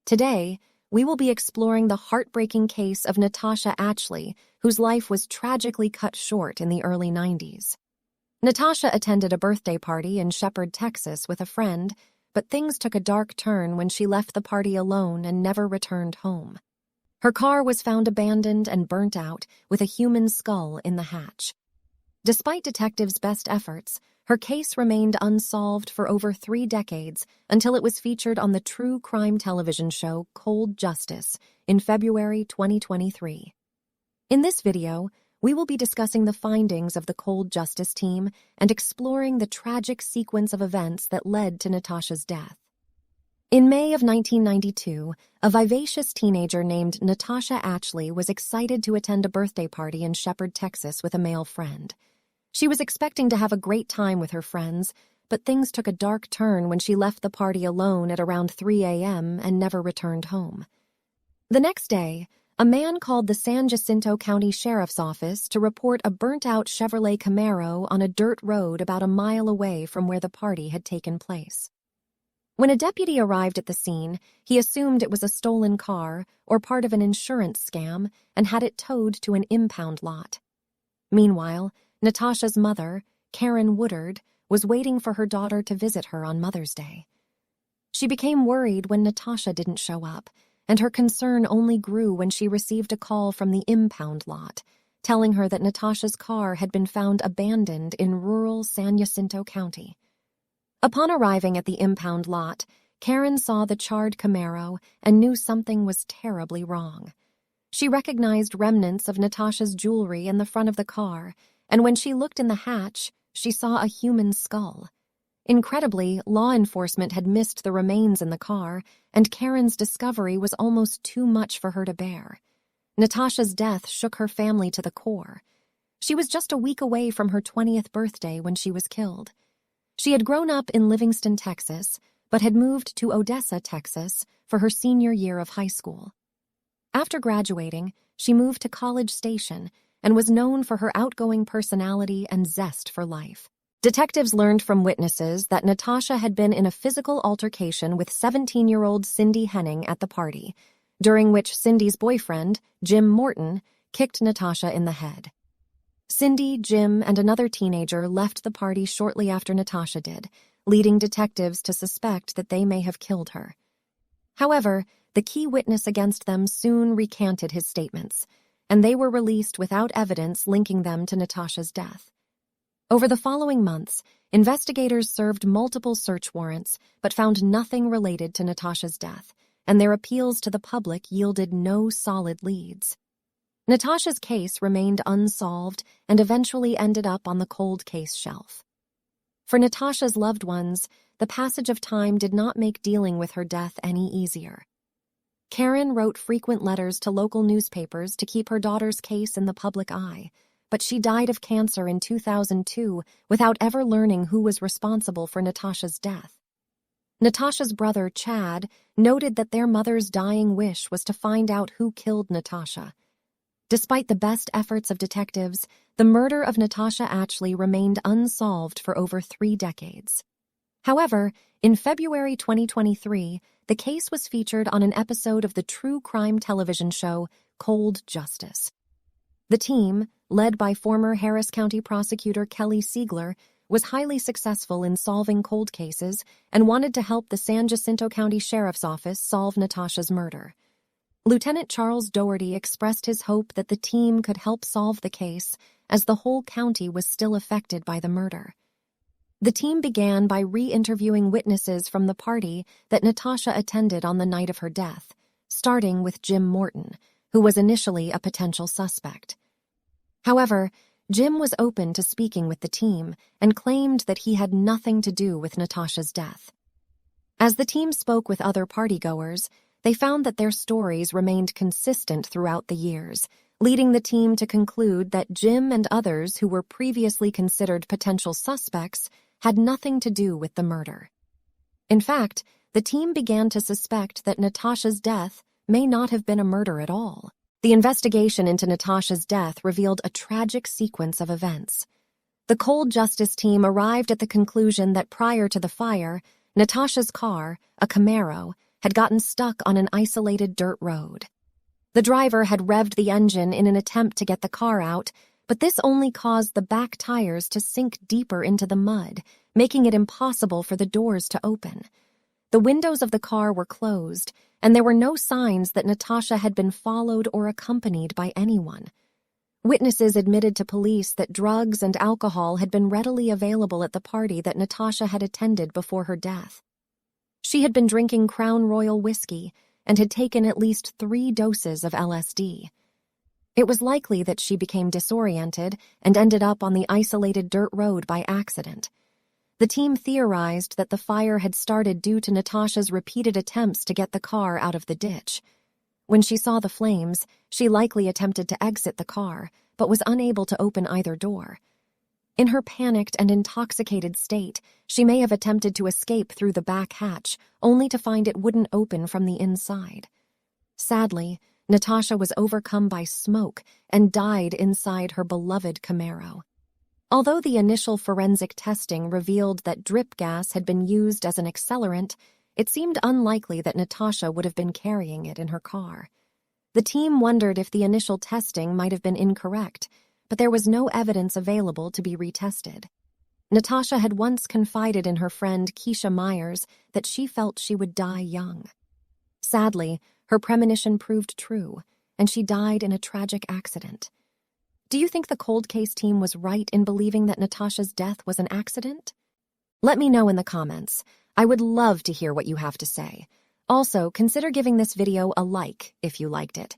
Today, we will be exploring the heartbreaking case of Natasha Atchley, whose life was tragically cut short in the early 90s. Natasha attended a birthday party in Shepherd, Texas with a friend, but things took a dark turn when she left the party alone and never returned home. Her car was found abandoned and burnt out, with a human skull in the hatch. Despite detectives' best efforts, her case remained unsolved for over 3 decades until it was featured on the true crime television show Cold Justice in February 2023. In this video, we will be discussing the findings of the Cold Justice team and exploring the tragic sequence of events that led to Natasha's death. In May of 1992, a vivacious teenager named Natasha Atchley was excited to attend a birthday party in Shepherd, Texas with a male friend. She was expecting to have a great time with her friends, but things took a dark turn when she left the party alone at around 3 a.m. and never returned home. The next day, a man called the San Jacinto County Sheriff's Office to report a burnt-out Chevrolet Camaro on a dirt road about a mile away from where the party had taken place. When a deputy arrived at the scene, he assumed it was a stolen car or part of an insurance scam and had it towed to an impound lot. Meanwhile, Natasha's mother, Karen Woodard, was waiting for her daughter to visit her on Mother's Day. She became worried when Natasha didn't show up, and her concern only grew when she received a call from the impound lot, telling her that Natasha's car had been found abandoned in rural San Jacinto County. Upon arriving at the impound lot, Karen saw the charred Camaro and knew something was terribly wrong. She recognized remnants of Natasha's jewelry in the front of the car, and when she looked in the hatch, she saw a human skull. Incredibly, law enforcement had missed the remains in the car, and Karen's discovery was almost too much for her to bear. Natasha's death shook her family to the core. She was just a week away from her 20th birthday when she was killed. She had grown up in Livingston, Texas, but had moved to Odessa, Texas, for her senior year of high school. After graduating, she moved to College Station and was known for her outgoing personality and zest for life. Detectives learned from witnesses that Natasha had been in a physical altercation with 17-year-old Cindy Henning at the party, during which Cindy's boyfriend, Jim Morton, kicked Natasha in the head. Cindy, Jim, and another teenager left the party shortly after Natasha did, leading detectives to suspect that they may have killed her. However, the key witness against them soon recanted his statements, and they were released without evidence linking them to Natasha's death. Over the following months, investigators served multiple search warrants but found nothing related to Natasha's death, and their appeals to the public yielded no solid leads. Natasha's case remained unsolved and eventually ended up on the cold case shelf. For Natasha's loved ones, the passage of time did not make dealing with her death any easier. Karen wrote frequent letters to local newspapers to keep her daughter's case in the public eye, but she died of cancer in 2002 without ever learning who was responsible for Natasha's death. Natasha's brother, Chad, noted that their mother's dying wish was to find out who killed Natasha. Despite the best efforts of detectives, the murder of Natasha Atchley remained unsolved for over 3 decades. However, in February 2023, the case was featured on an episode of the true crime television show Cold Justice. The team, led by former Harris County prosecutor Kelly Siegler, was highly successful in solving cold cases and wanted to help the San Jacinto County Sheriff's Office solve Natasha's murder. Lieutenant Charles Doherty expressed his hope that the team could help solve the case, as the whole county was still affected by the murder. The team began by re-interviewing witnesses from the party that Natasha attended on the night of her death, starting with Jim Morton, who was initially a potential suspect. However, Jim was open to speaking with the team and claimed that he had nothing to do with Natasha's death. As the team spoke with other partygoers, they found that their stories remained consistent throughout the years, leading the team to conclude that Jim and others who were previously considered potential suspects had nothing to do with the murder. In fact, the team began to suspect that Natasha's death may not have been a murder at all. The investigation into Natasha's death revealed a tragic sequence of events. The Cold Justice team arrived at the conclusion that prior to the fire, Natasha's car, a Camaro, had gotten stuck on an isolated dirt road. The driver had revved the engine in an attempt to get the car out, but this only caused the back tires to sink deeper into the mud, making it impossible for the doors to open. The windows of the car were closed, and there were no signs that Natasha had been followed or accompanied by anyone. Witnesses admitted to police that drugs and alcohol had been readily available at the party that Natasha had attended before her death. She had been drinking Crown Royal whiskey and had taken at least 3 doses of LSD. It was likely that she became disoriented and ended up on the isolated dirt road by accident. The team theorized that the fire had started due to Natasha's repeated attempts to get the car out of the ditch. When she saw the flames, she likely attempted to exit the car, but was unable to open either door. In her panicked and intoxicated state, she may have attempted to escape through the back hatch, only to find it wouldn't open from the inside. Sadly, Natasha was overcome by smoke and died inside her beloved Camaro. Although the initial forensic testing revealed that drip gas had been used as an accelerant, it seemed unlikely that Natasha would have been carrying it in her car. The team wondered if the initial testing might have been incorrect, but there was no evidence available to be retested. Natasha had once confided in her friend Keisha Myers that she felt she would die young. Sadly, her premonition proved true, and she died in a tragic accident. Do you think the cold case team was right in believing that Natasha's death was an accident? Let me know in the comments. I would love to hear what you have to say. Also, consider giving this video a like if you liked it.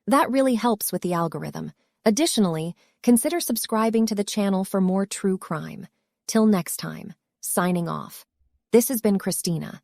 That really helps with the algorithm. Additionally, consider subscribing to the channel for more true crime. Till next time, signing off. This has been Christina.